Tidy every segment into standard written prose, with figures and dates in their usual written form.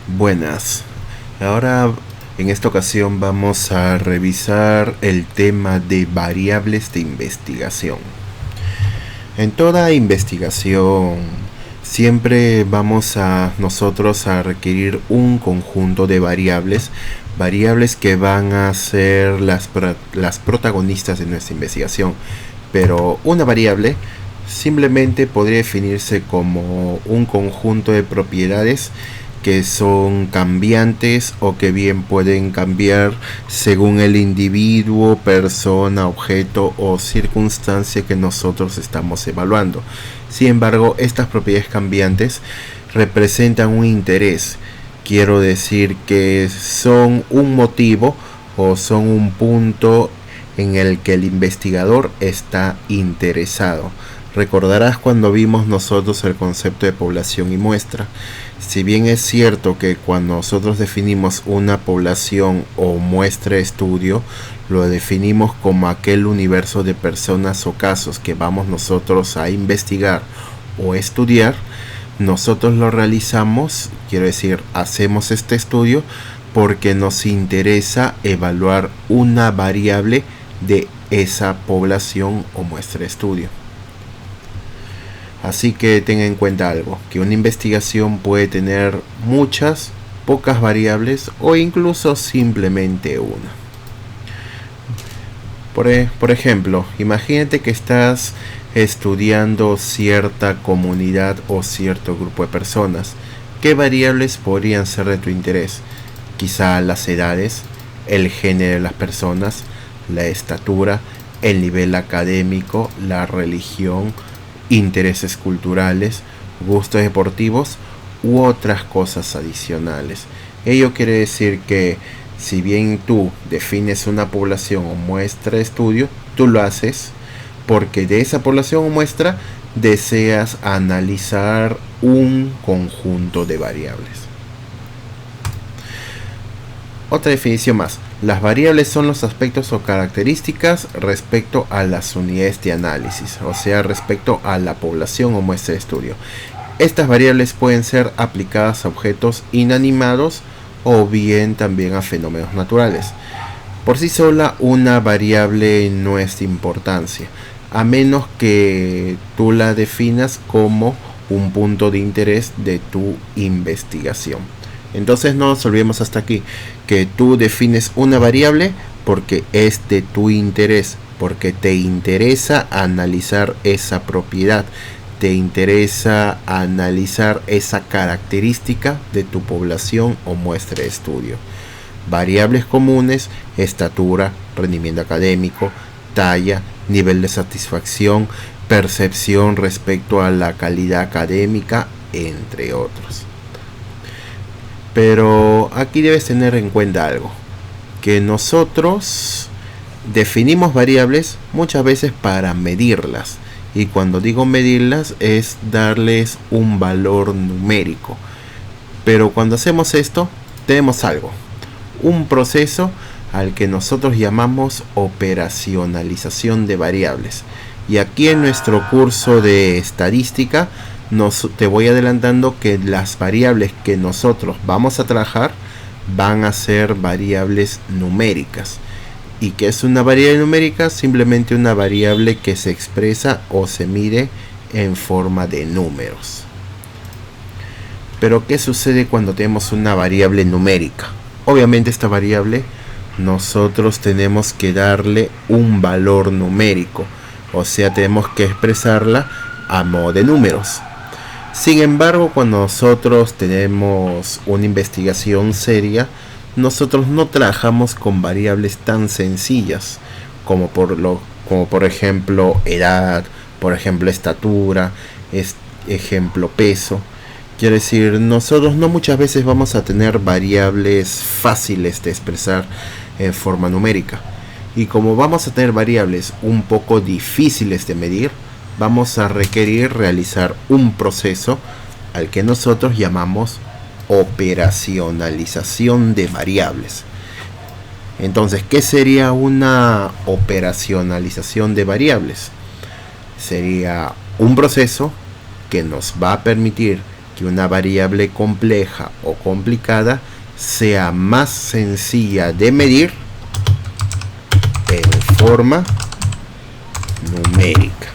Buenas. Ahora, en esta ocasión vamos a revisar el tema de variables de investigación. En toda investigación siempre vamos a nosotros a requerir un conjunto de variables que van a ser las protagonistas de nuestra investigación. Pero una variable simplemente podría definirse como un conjunto de propiedades que son cambiantes o que bien pueden cambiar según el individuo, persona, objeto o circunstancia que nosotros estamos evaluando. Sin embargo, estas propiedades cambiantes representan un interés. Quiero decir que son un motivo o son un punto en el que el investigador está interesado. Recordarás cuando vimos nosotros el concepto de población y muestra. Si bien es cierto que cuando nosotros definimos una población o muestra de estudio, lo definimos como aquel universo de personas o casos que vamos nosotros a investigar o estudiar, nosotros lo realizamos, quiero decir, hacemos este estudio porque nos interesa evaluar una variable de esa población o muestra de estudio. Así que tenga en cuenta algo, que una investigación puede tener muchas, pocas variables o incluso simplemente una. Por ejemplo, imagínate que estás estudiando cierta comunidad o cierto grupo de personas. ¿Qué variables podrían ser de tu interés? Quizá las edades, el género de las personas, la estatura, el nivel académico, la religión, intereses culturales, gustos deportivos u otras cosas adicionales. Ello quiere decir que si bien tú defines una población o muestra de estudio, tú lo haces porque de esa población o muestra deseas analizar un conjunto de variables. Otra definición más. Las variables son los aspectos o características respecto a las unidades de análisis, o sea, respecto a la población o muestra de estudio. Estas variables pueden ser aplicadas a objetos inanimados o bien también a fenómenos naturales. Por sí sola, una variable no es de importancia, a menos que tú la definas como un punto de interés de tu investigación. Entonces no nos olvidemos hasta aquí que tú defines una variable porque es de tu interés, porque te interesa analizar esa propiedad, te interesa analizar esa característica de tu población o muestra de estudio. Variables comunes: estatura, rendimiento académico, talla, nivel de satisfacción, percepción respecto a la calidad académica, entre otros. Pero aquí debes tener en cuenta algo, que nosotros definimos variables muchas veces para medirlas, y cuando digo medirlas es darles un valor numérico. Pero cuando hacemos esto tenemos algo, un proceso al que nosotros llamamos operacionalización de variables. Y aquí en nuestro curso de estadística te voy adelantando que las variables que nosotros vamos a trabajar van a ser variables numéricas. ¿Y qué es una variable numérica? Simplemente una variable que se expresa o se mide en forma de números. Pero ¿qué sucede cuando tenemos una variable numérica? Obviamente esta variable nosotros tenemos que darle un valor numérico, o sea, tenemos que expresarla a modo de números. Sin embargo, cuando nosotros tenemos una investigación seria, nosotros no trabajamos con variables tan sencillas como por ejemplo edad, por ejemplo estatura, ejemplo peso. Quiere decir, nosotros no muchas veces vamos a tener variables fáciles de expresar en forma numérica. Y como vamos a tener variables un poco difíciles de medir, vamos a requerir realizar un proceso al que nosotros llamamos operacionalización de variables. Entonces, ¿qué sería una operacionalización de variables? Sería un proceso que nos va a permitir que una variable compleja o complicada sea más sencilla de medir en forma numérica.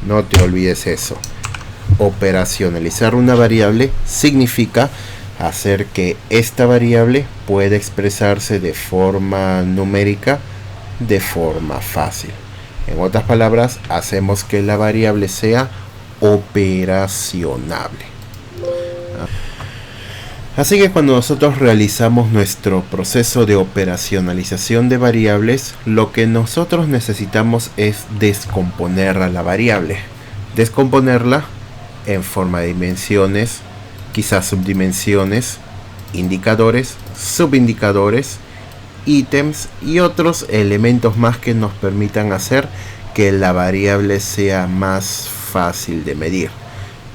No te olvides eso. Operacionalizar una variable significa hacer que esta variable pueda expresarse de forma numérica de forma fácil. En otras palabras, hacemos que la variable sea operacionable. Así que cuando nosotros realizamos nuestro proceso de operacionalización de variables, lo que nosotros necesitamos es descomponer a la variable. Descomponerla en forma de dimensiones, quizás subdimensiones, indicadores, subindicadores, ítems y otros elementos más que nos permitan hacer que la variable sea más fácil de medir.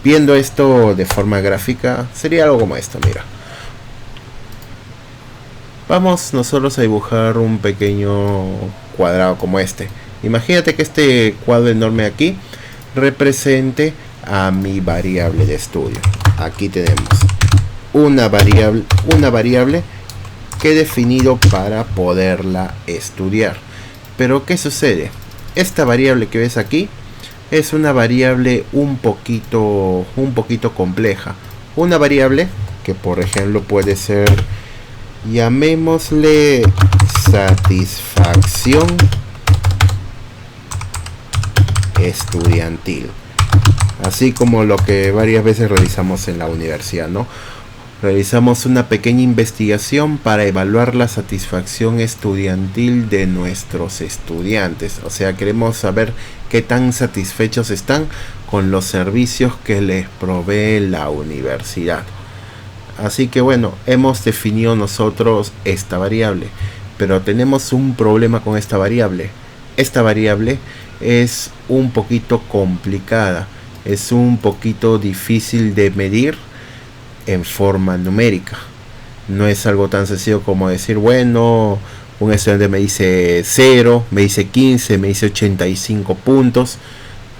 Viendo esto de forma gráfica, sería algo como esto, mira. Vamos nosotros a dibujar un pequeño cuadrado como este. Imagínate que este cuadro enorme aquí represente a mi variable de estudio. Aquí tenemos una variable que he definido para poderla estudiar. Pero ¿qué sucede? Esta variable que ves aquí es una variable un poquito compleja. Una variable que, por ejemplo, puede ser, llamémosle satisfacción estudiantil. Así como lo que varias veces realizamos en la universidad, ¿no? Realizamos una pequeña investigación para evaluar la satisfacción estudiantil de nuestros estudiantes. O sea, queremos saber qué tan satisfechos están con los servicios que les provee la universidad. Así que bueno, hemos definido nosotros esta variable, pero tenemos un problema con esta variable. Esta variable es un poquito complicada, es un poquito difícil de medir en forma numérica. No es algo tan sencillo como decir, bueno, un estudiante me dice 0, me dice 15, me dice 85 puntos.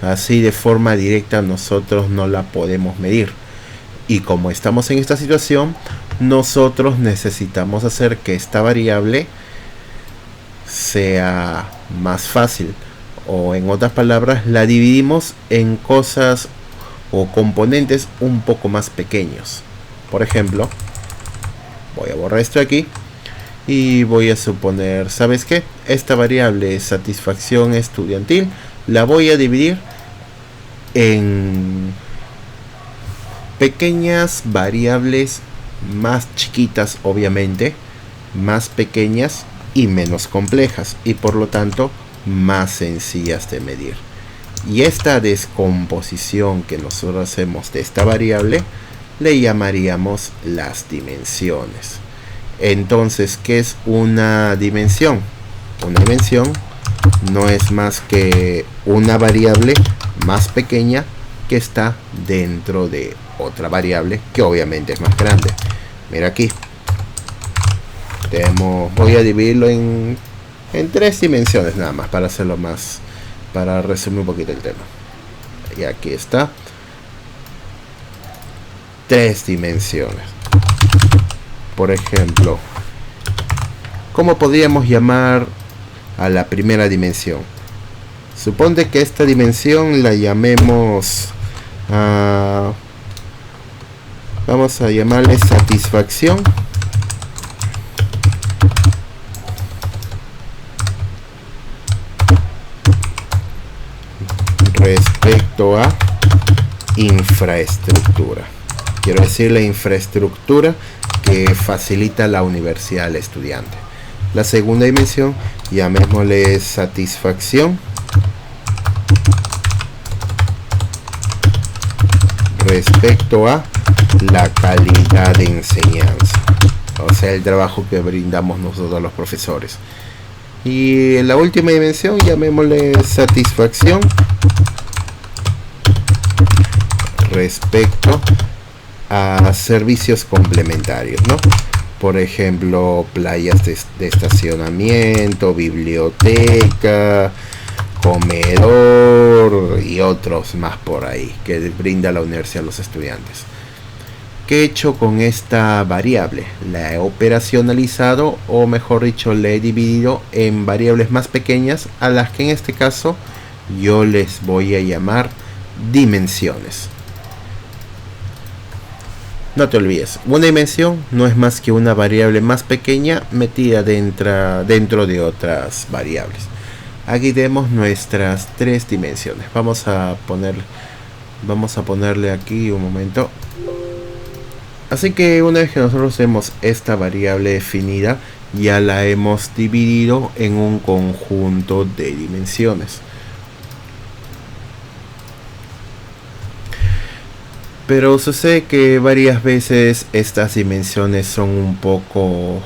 Así de forma directa nosotros no la podemos medir. Y como estamos en esta situación, nosotros necesitamos hacer que esta variable sea más fácil. O en otras palabras, la dividimos en cosas o componentes un poco más pequeños. Por ejemplo, voy a borrar esto aquí y voy a suponer, ¿sabes qué? Esta variable satisfacción estudiantil la voy a dividir en pequeñas variables más chiquitas, obviamente, más pequeñas y menos complejas, y por lo tanto más sencillas de medir. Y esta descomposición que nosotros hacemos de esta variable le llamaríamos las dimensiones. Entonces, ¿qué es una dimensión? Una dimensión no es más que una variable más pequeña que está dentro de otra variable que obviamente es más grande. Mira aquí, voy a dividirlo en 3 dimensiones nada más para hacerlo más, para resumir un poquito el tema. Y aquí está, 3 dimensiones. Por ejemplo, ¿cómo podríamos llamar a la primera dimensión? Suponte que esta dimensión la llamemos, vamos a llamarle satisfacción respecto a infraestructura. Quiero decir, la infraestructura que facilita la universidad al estudiante. La segunda dimensión, llamémosle satisfacción respecto a la calidad de enseñanza, o sea, el trabajo que brindamos nosotros a los profesores. Y en la última dimensión, llamémosle satisfacción respecto a servicios complementarios, ¿no? Por ejemplo, playas de estacionamiento, biblioteca, comedor y otros más por ahí que brinda la universidad a los estudiantes. ¿Qué he hecho con esta variable? La he operacionalizado, o mejor dicho, la he dividido en variables más pequeñas, a las que en este caso yo les voy a llamar dimensiones. No te olvides, una dimensión no es más que una variable más pequeña metida dentro de otras variables. Aquí tenemos nuestras tres dimensiones. Vamos a ponerle aquí un momento. Así que una vez que nosotros tenemos esta variable definida, ya la hemos dividido en un conjunto de dimensiones. Pero sucede que varias veces estas dimensiones son un poco,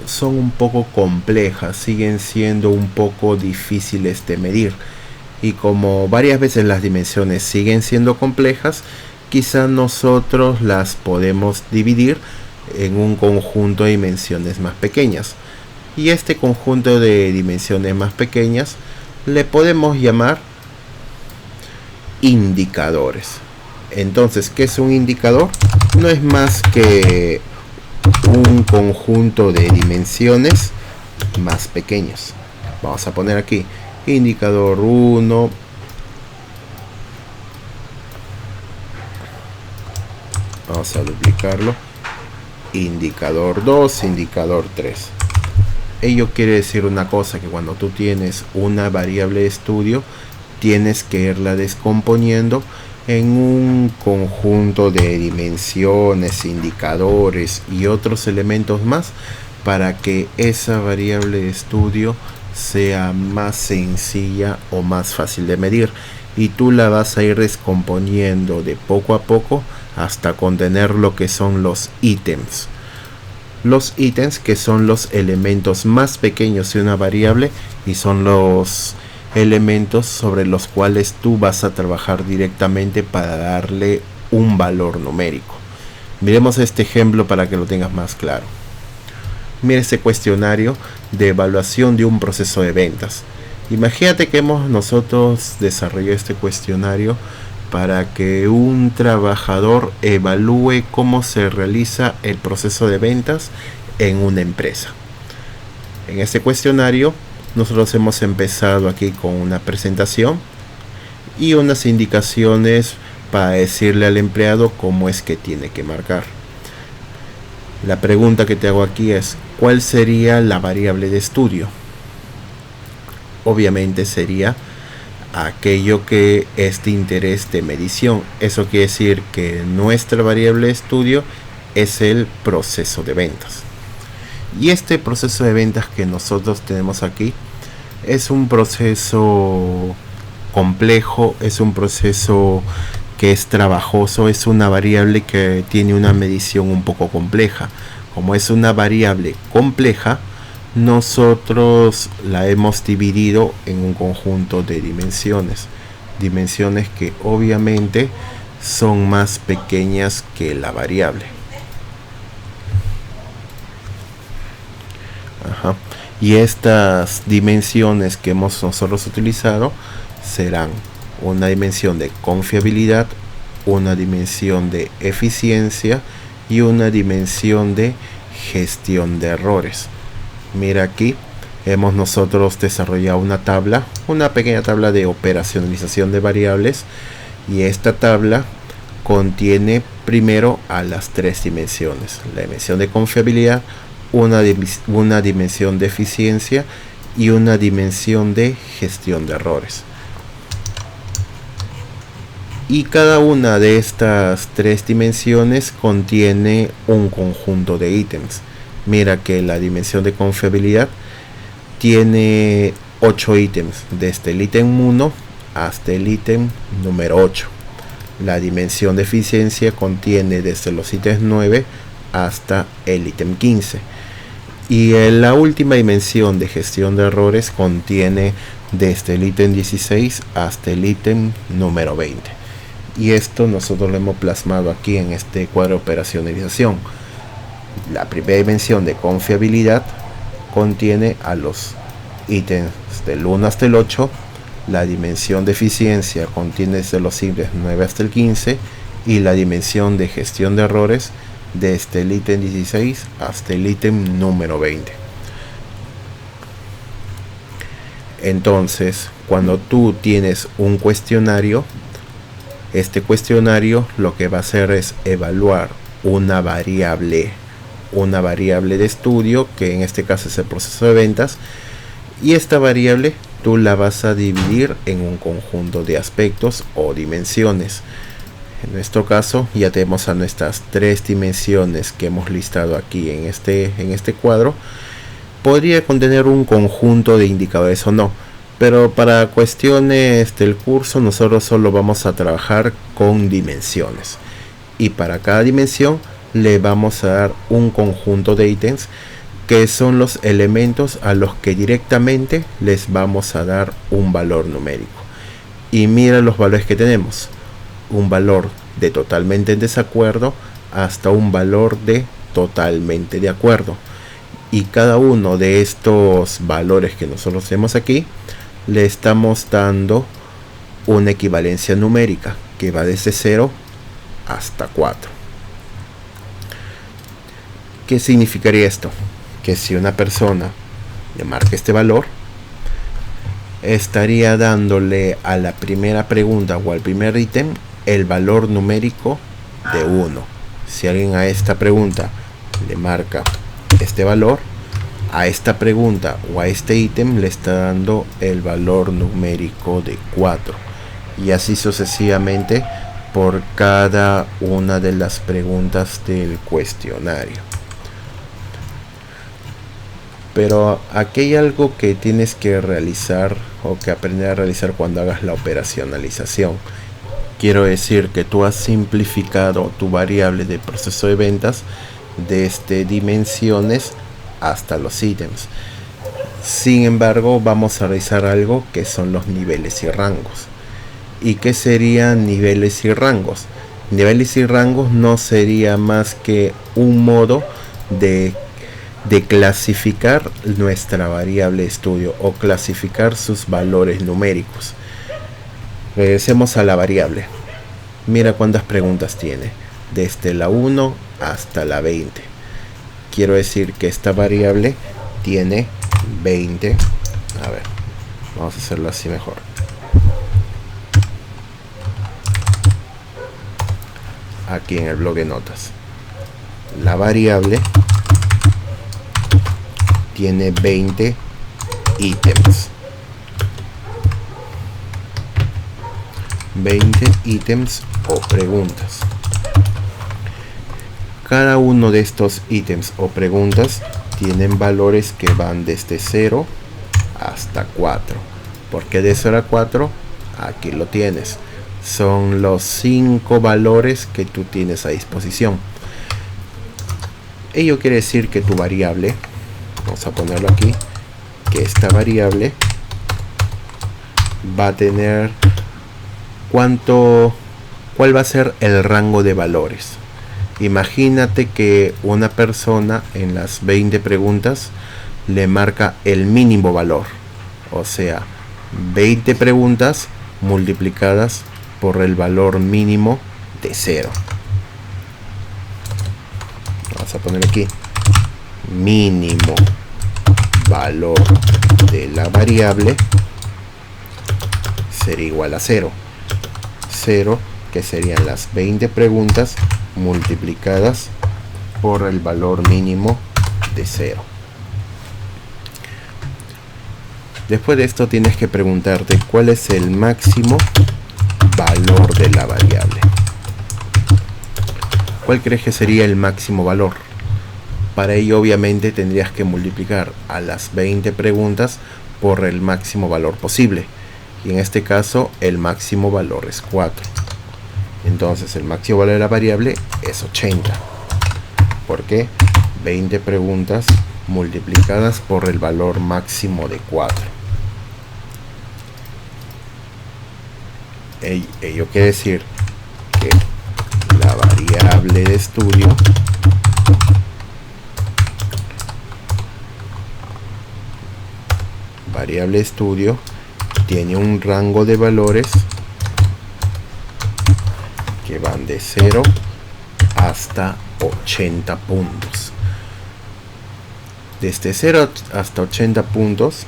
son un poco complejas, siguen siendo un poco difíciles de medir. Y como varias veces las dimensiones siguen siendo complejas, quizá nosotros las podemos dividir en un conjunto de dimensiones más pequeñas. Y este conjunto de dimensiones más pequeñas le podemos llamar indicadores. Entonces, ¿qué es un indicador? No es más que un conjunto de dimensiones más pequeños. Vamos a poner aquí indicador 1, vamos a duplicarlo, indicador 2, indicador 3. Ello quiere decir una cosa, que cuando tú tienes una variable de estudio, tienes que irla descomponiendo en un conjunto de dimensiones, indicadores y otros elementos más, para que esa variable de estudio sea más sencilla o más fácil de medir, y tú la vas a ir descomponiendo de poco a poco hasta contener lo que son los ítems. Los ítems, que son los elementos más pequeños de una variable, y son los elementos sobre los cuales tú vas a trabajar directamente para darle un valor numérico. Miremos este ejemplo para que lo tengas más claro. Mira este cuestionario de evaluación de un proceso de ventas. Imagínate que hemos nosotros desarrollado este cuestionario para que un trabajador evalúe cómo se realiza el proceso de ventas en una empresa. En este cuestionario nosotros hemos empezado aquí con una presentación y unas indicaciones para decirle al empleado cómo es que tiene que marcar. La pregunta que te hago aquí es: ¿cuál sería la variable de estudio? Obviamente sería aquello que es de interés de medición. Eso quiere decir que nuestra variable de estudio es el proceso de ventas. Y este proceso de ventas que nosotros tenemos aquí es un proceso complejo, es un proceso que es trabajoso, es una variable que tiene una medición un poco compleja. Como es una variable compleja, nosotros la hemos dividido en un conjunto de dimensiones que obviamente son más pequeñas que la variable. Y estas dimensiones que hemos nosotros utilizado serán una dimensión de confiabilidad, una dimensión de eficiencia y una dimensión de gestión de errores. Mira, aquí hemos nosotros desarrollado una pequeña tabla de operacionalización de variables, y esta tabla contiene primero a las tres dimensiones: la dimensión de confiabilidad, una dimensión de eficiencia y una dimensión de gestión de errores. Y cada una de estas tres dimensiones contiene un conjunto de ítems. Mira que la dimensión de confiabilidad tiene 8 ítems, desde el ítem 1 hasta el ítem número 8. La dimensión de eficiencia contiene desde los ítems 9 hasta el ítem 15. Y la última dimensión de gestión de errores contiene desde el ítem 16 hasta el ítem número 20. Y esto nosotros lo hemos plasmado aquí en este cuadro de operacionalización. La primera dimensión de confiabilidad contiene a los ítems del 1 hasta el 8, la dimensión de eficiencia contiene desde los simples 9 hasta el 15 y la dimensión de gestión de errores desde el ítem 16 hasta el ítem número 20. Entonces, cuando tú tienes un cuestionario, este cuestionario lo que va a hacer es evaluar una variable de estudio, que en este caso es el proceso de ventas, y esta variable tú la vas a dividir en un conjunto de aspectos o dimensiones. En nuestro caso ya tenemos a nuestras 3 dimensiones que hemos listado aquí en este cuadro. Podría contener un conjunto de indicadores o no, pero para cuestiones del curso nosotros solo vamos a trabajar con dimensiones, y para cada dimensión le vamos a dar un conjunto de ítems que son los elementos a los que directamente les vamos a dar un valor numérico. Y mira los valores que tenemos: un valor de totalmente en desacuerdo hasta un valor de totalmente de acuerdo, y cada uno de estos valores que nosotros tenemos aquí le estamos dando una equivalencia numérica que va desde 0 hasta 4. ¿Qué significaría esto? Que si una persona le marca este valor, estaría dándole a la primera pregunta o al primer ítem el valor numérico de 1. Si alguien a esta pregunta le marca este valor, a esta pregunta o a este ítem le está dando el valor numérico de 4, y así sucesivamente por cada una de las preguntas del cuestionario. Pero aquí hay algo que tienes que realizar o que aprender a realizar cuando hagas la operacionalización. Quiero decir que tú has simplificado tu variable de proceso de ventas desde dimensiones hasta los ítems. Sin embargo, vamos a realizar algo que son los niveles y rangos. ¿Y qué serían niveles y rangos? Niveles y rangos no sería más que un modo de clasificar nuestra variable de estudio o clasificar sus valores numéricos. Regresemos a la variable. Mira cuántas preguntas tiene, desde la 1 hasta la 20. Quiero decir que esta variable tiene 20. A ver, vamos a hacerlo así mejor. Aquí en el bloc de notas, la variable tiene 20 ítems. 20 ítems o preguntas. Cada uno de estos ítems o preguntas tienen valores que van desde 0 hasta 4. ¿Por qué de 0 a 4? Aquí lo tienes. Son los 5 valores que tú tienes a disposición. Ello quiere decir que tu variable, vamos a ponerlo aquí, que esta variable va a tener cuál va a ser el rango de valores. Imagínate que una persona en las 20 preguntas le marca el mínimo valor, o sea, 20 preguntas multiplicadas por el valor mínimo de 0. Vamos a poner aquí mínimo valor de la variable sería igual a 0. 0, que serían las 20 preguntas multiplicadas por el valor mínimo de 0. Después de esto tienes que preguntarte cuál es el máximo valor de la variable. ¿Cuál crees que sería el máximo valor? Para ello obviamente tendrías que multiplicar a las 20 preguntas por el máximo valor posible, y en este caso el máximo valor es 4. Entonces el máximo valor de la variable es 80, porque 20 preguntas multiplicadas por el valor máximo de 4. Ello quiere decir que la variable de estudio variable estudio tiene un rango de valores que van de 0 hasta 80 puntos. Desde 0 hasta 80 puntos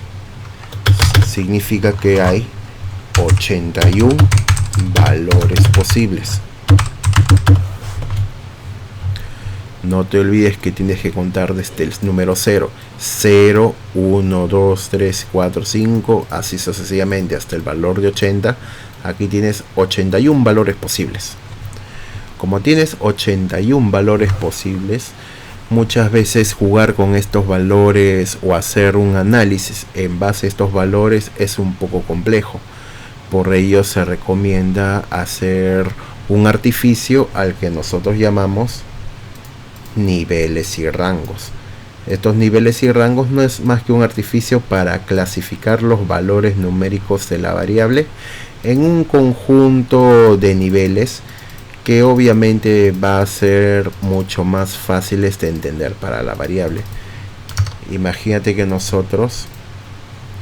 significa que hay 81 valores posibles. No te olvides que tienes que contar desde el número 0. 0, 1, 2, 3, 4, 5, así sucesivamente hasta el valor de 80. Aquí tienes 81 valores posibles. Como tienes 81 valores posibles, muchas veces jugar con estos valores o hacer un análisis en base a estos valores es un poco complejo. Por ello se recomienda hacer un artificio al que nosotros llamamos niveles y rangos. Estos niveles y rangos no es más que un artificio para clasificar los valores numéricos de la variable en un conjunto de niveles que obviamente va a ser mucho más fáciles de entender para la variable. Imagínate que nosotros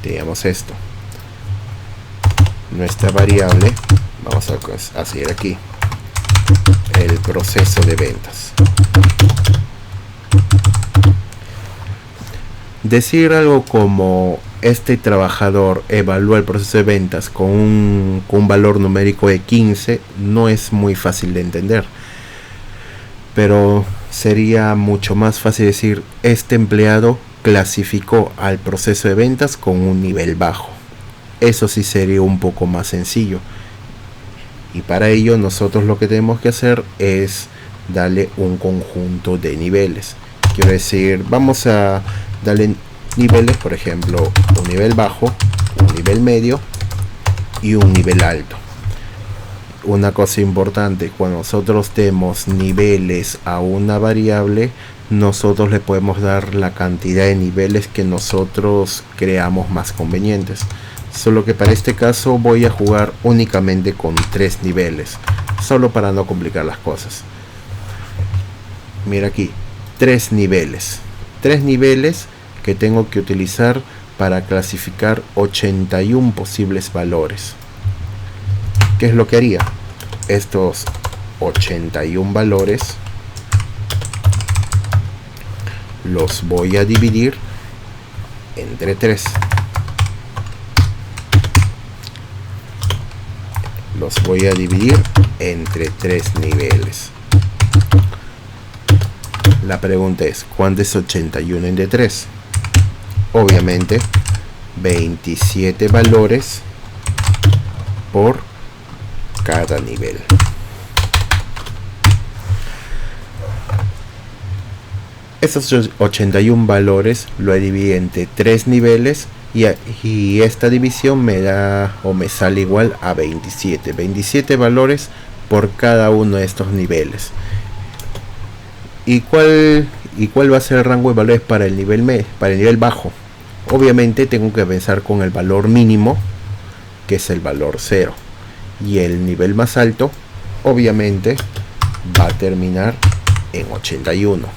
teníamos esto, nuestra variable, vamos a seguir aquí, el proceso de ventas. Decir algo como este trabajador evalúa el proceso de ventas con un valor numérico de 15 no es muy fácil de entender, pero sería mucho más fácil decir este empleado clasificó al proceso de ventas con un nivel bajo. Eso sí sería un poco más sencillo, y para ello nosotros lo que tenemos que hacer es darle un conjunto de niveles. Quiero decir, vamos a darle niveles, por ejemplo, un nivel bajo, un nivel medio y un nivel alto. Una cosa importante, cuando nosotros demos niveles a una variable, nosotros le podemos dar la cantidad de niveles que nosotros creamos más convenientes. Solo que para este caso voy a jugar únicamente con 3 niveles, solo para no complicar las cosas. Mira aquí, 3 niveles que tengo que utilizar para clasificar 81 posibles valores. ¿Qué es lo que haría? Estos 81 valores los voy a dividir entre 3. Los voy a dividir entre 3 niveles. La pregunta es, ¿cuánto es 81 entre 3? Obviamente 27 valores por cada nivel. Esos 81 valores lo he dividido entre 3 niveles y esta división me da o me sale igual a 27 valores por cada uno de estos niveles. ¿Y cuál va a ser el rango de valores para el nivel bajo? Obviamente tengo que pensar con el valor mínimo, que es el valor 0, y el nivel más alto obviamente va a terminar en 81.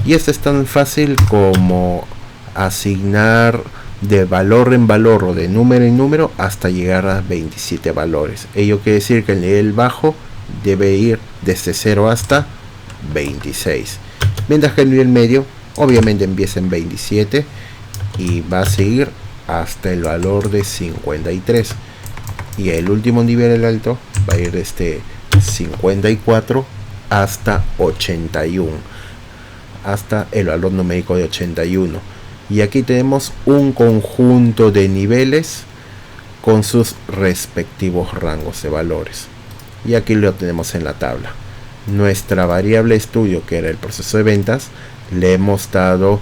Y esto es tan fácil como asignar de valor en valor o de número en número hasta llegar a 27 valores. Ello quiere decir que el nivel bajo debe ir desde 0 hasta 26, mientras que el nivel medio obviamente empieza en 27 y va a seguir hasta el valor de 53, y el último nivel, el alto, va a ir desde 54 hasta 81, hasta el valor numérico de 81. Y aquí tenemos un conjunto de niveles con sus respectivos rangos de valores, y aquí lo tenemos en la tabla. Nuestra variable estudio, que era el proceso de ventas, le hemos dado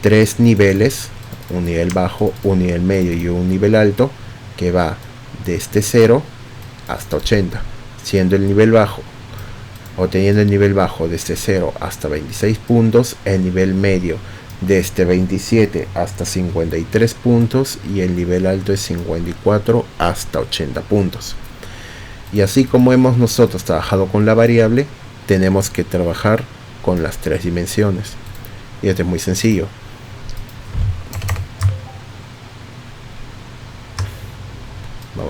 3 niveles, un nivel bajo, un nivel medio y un nivel alto, que va desde 0 hasta 80, siendo el nivel bajo, o teniendo el nivel bajo desde 0 hasta 26 puntos, el nivel medio desde 27 hasta 53 puntos y el nivel alto es 54 hasta 80 puntos. Y así como hemos nosotros trabajado con la variable, tenemos que trabajar con las 3 dimensiones. Y esto es muy sencillo.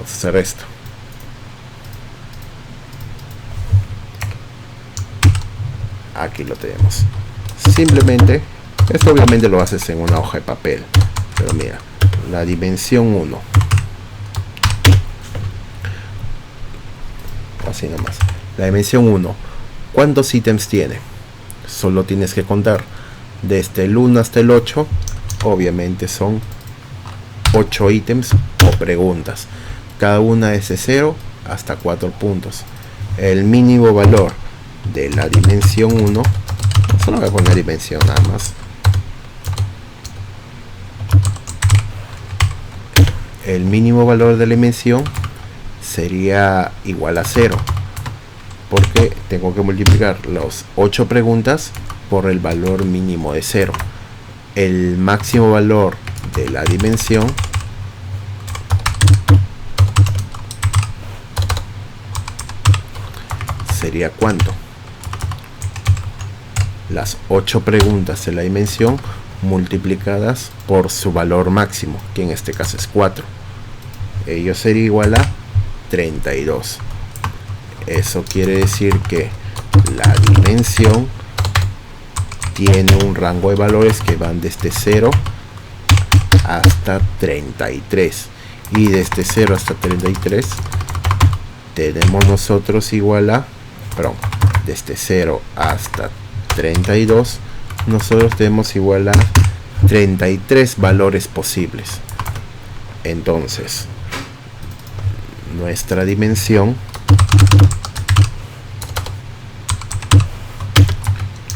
Vamos a hacer esto. Aquí lo tenemos. Simplemente, esto obviamente lo haces en una hoja de papel, pero mira, la dimensión 1, así nomás, la dimensión 1, ¿cuántos ítems tiene? Solo tienes que contar desde el 1 hasta el 8, obviamente son 8 ítems o preguntas, cada una es de 0 hasta 4 puntos. El mínimo valor de la dimensión 1, solo voy a poner dimensión nada más, el mínimo valor de la dimensión sería igual a 0, porque tengo que multiplicar las 8 preguntas por el valor mínimo de 0. El máximo valor de la dimensión sería ¿cuánto? Las 8 preguntas de la dimensión multiplicadas por su valor máximo, que en este caso es 4. Ello sería igual a 32. Eso quiere decir que la dimensión tiene un rango de valores que van desde 0 hasta 33. Y desde 0 hasta 33 tenemos nosotros igual a, perdón, desde 0 hasta 32 nosotros tenemos igual a 33 valores posibles. Entonces nuestra dimensión,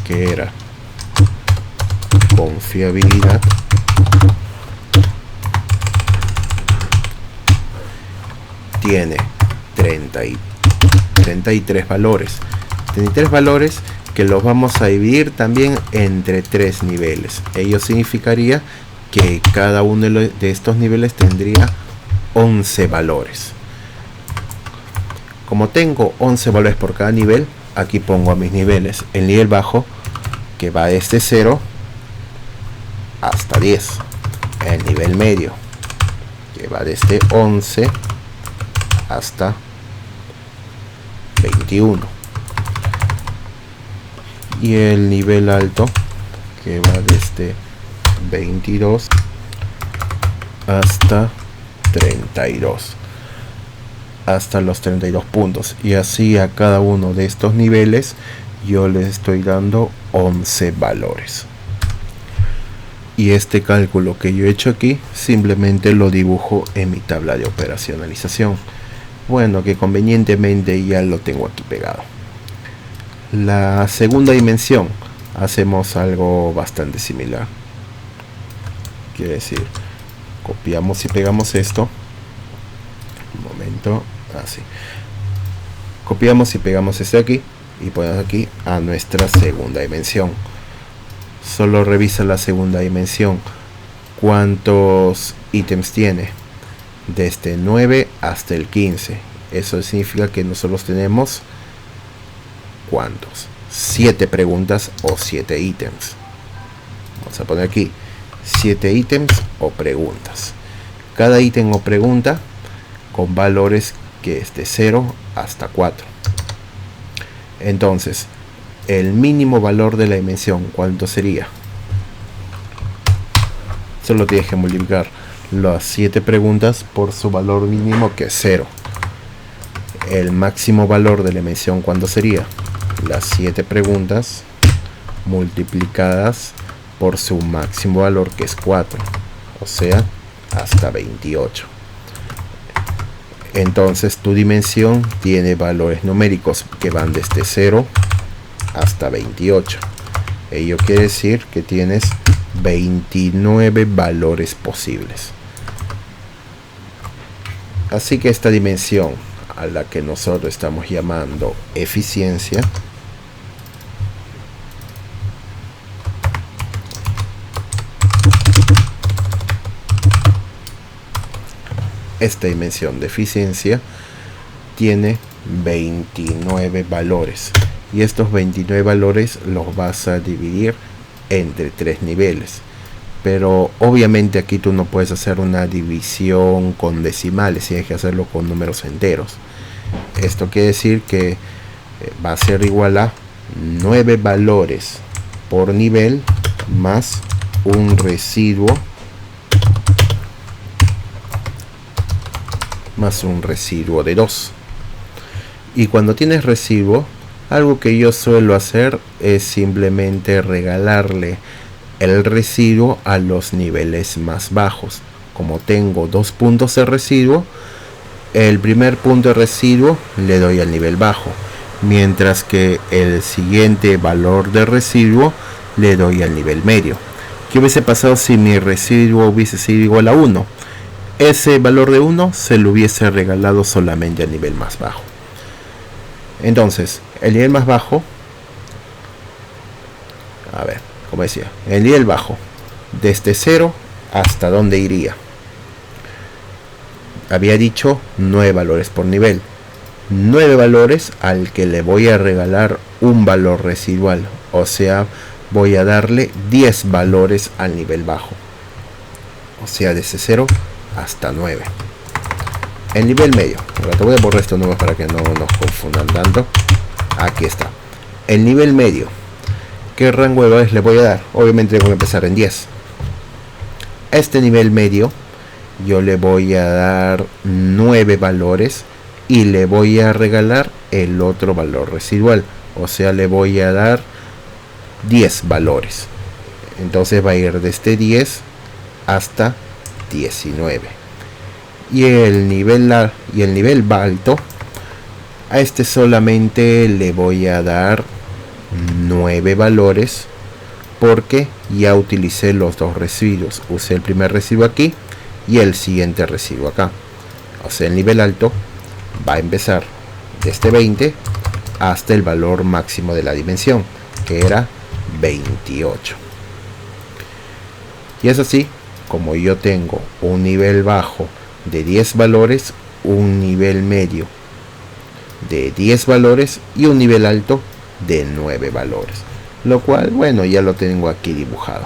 que era confiabilidad, tiene 33 valores. 33 valores que los vamos a dividir también entre 3 niveles. Ello significaría que cada uno de estos niveles tendría 11 valores. Como tengo 11 valores por cada nivel, aquí pongo a mis niveles el nivel bajo, que va desde 0 hasta 10. El nivel medio, que va desde 11 hasta 21. Y el nivel alto, que va desde 22 hasta 32. Hasta los 32 puntos, y así a cada uno de estos niveles yo les estoy dando 11 valores. Y este cálculo que yo he hecho aquí simplemente lo dibujo en mi tabla de operacionalización, bueno, que convenientemente ya lo tengo aquí pegado. La segunda dimensión, hacemos algo bastante similar. Quiere decir, copiamos y pegamos esto. Un momento, así. Copiamos y pegamos este aquí y ponemos aquí a nuestra segunda dimensión. Solo revisa la segunda dimensión. ¿Cuántos ítems tiene? Desde 9 hasta el 15. Eso significa que nosotros tenemos ¿cuántos? 7 preguntas o 7 ítems. Vamos a poner aquí 7 ítems o preguntas. Cada ítem o pregunta con valores que es de 0 hasta 4. Entonces, el mínimo valor de la dimensión, ¿cuánto sería? Solo tienes que multiplicar las 7 preguntas por su valor mínimo, que es 0. El máximo valor de la dimensión, ¿cuánto sería? Las 7 preguntas multiplicadas por su máximo valor, que es 4, o sea, hasta 28. Entonces tu dimensión tiene valores numéricos que van desde 0 hasta 28. Ello quiere decir que tienes 29 valores posibles. Así que esta dimensión, a la que nosotros estamos llamando eficiencia, esta dimensión de eficiencia tiene 29 valores, y estos 29 valores los vas a dividir entre 3 niveles. pero obviamente aquí tú no puedes hacer una división con decimales, tienes que hacerlo con números enteros. Esto quiere decir que va a ser igual a 9 valores por nivel más un residuo de 2. Y cuando tienes residuo, algo que yo suelo hacer es simplemente regalarle el residuo a los niveles más bajos. Como tengo 2 puntos de residuo, el primer punto de residuo le doy al nivel bajo, mientras que el siguiente valor de residuo le doy al nivel medio. ¿Qué hubiese pasado si mi residuo hubiese sido igual a 1? Ese valor de 1 se lo hubiese regalado solamente al nivel más bajo. Entonces, el nivel más bajo, a ver, como decía, el nivel bajo, desde 0 hasta dónde iría. Había dicho 9 valores por nivel. 9 valores al que le voy a regalar un valor residual. O sea, voy a darle 10 valores al nivel bajo. O sea, desde 0 hasta 9. El nivel medio. Ahora te voy a borrar estos números para que no nos confundan tanto. Aquí está. El nivel medio. ¿Qué rango de valores le voy a dar? Obviamente tengo que empezar en 10. Este nivel medio yo le voy a dar 9 valores y le voy a regalar el otro valor residual. O sea, le voy a dar 10 valores. Entonces va a ir desde 10 hasta 19. Y el nivel alto, a este solamente le voy a dar 9 valores, porque ya utilicé los dos residuos. Usé el primer residuo aquí y el siguiente residuo acá. O sea, el nivel alto va a empezar desde 20 hasta el valor máximo de la dimensión, que era 28. Y es así como yo tengo un nivel bajo de 10 valores, un nivel medio de 10 valores y un nivel alto de 9 valores. Lo cual, bueno, ya lo tengo aquí dibujado.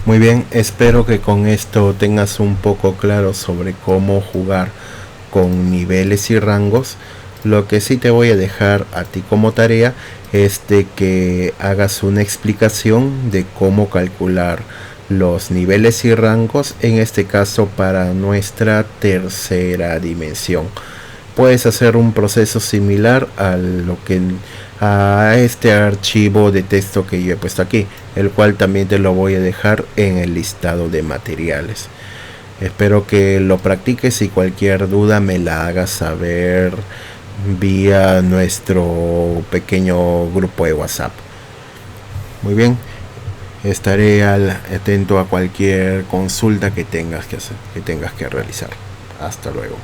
Muy bien, espero que con esto tengas un poco claro sobre cómo jugar con niveles y rangos. Lo que sí te voy a dejar a ti como tarea es de que hagas una explicación de cómo calcular los niveles y rangos, en este caso para nuestra tercera dimensión. Puedes hacer un proceso similar a este archivo de texto que yo he puesto aquí, el cual también te lo voy a dejar en el listado de materiales. Espero que lo practiques y cualquier duda me la hagas saber vía nuestro pequeño grupo de WhatsApp. Muy bien, estaré atento a cualquier consulta que tengas que realizar. Hasta luego.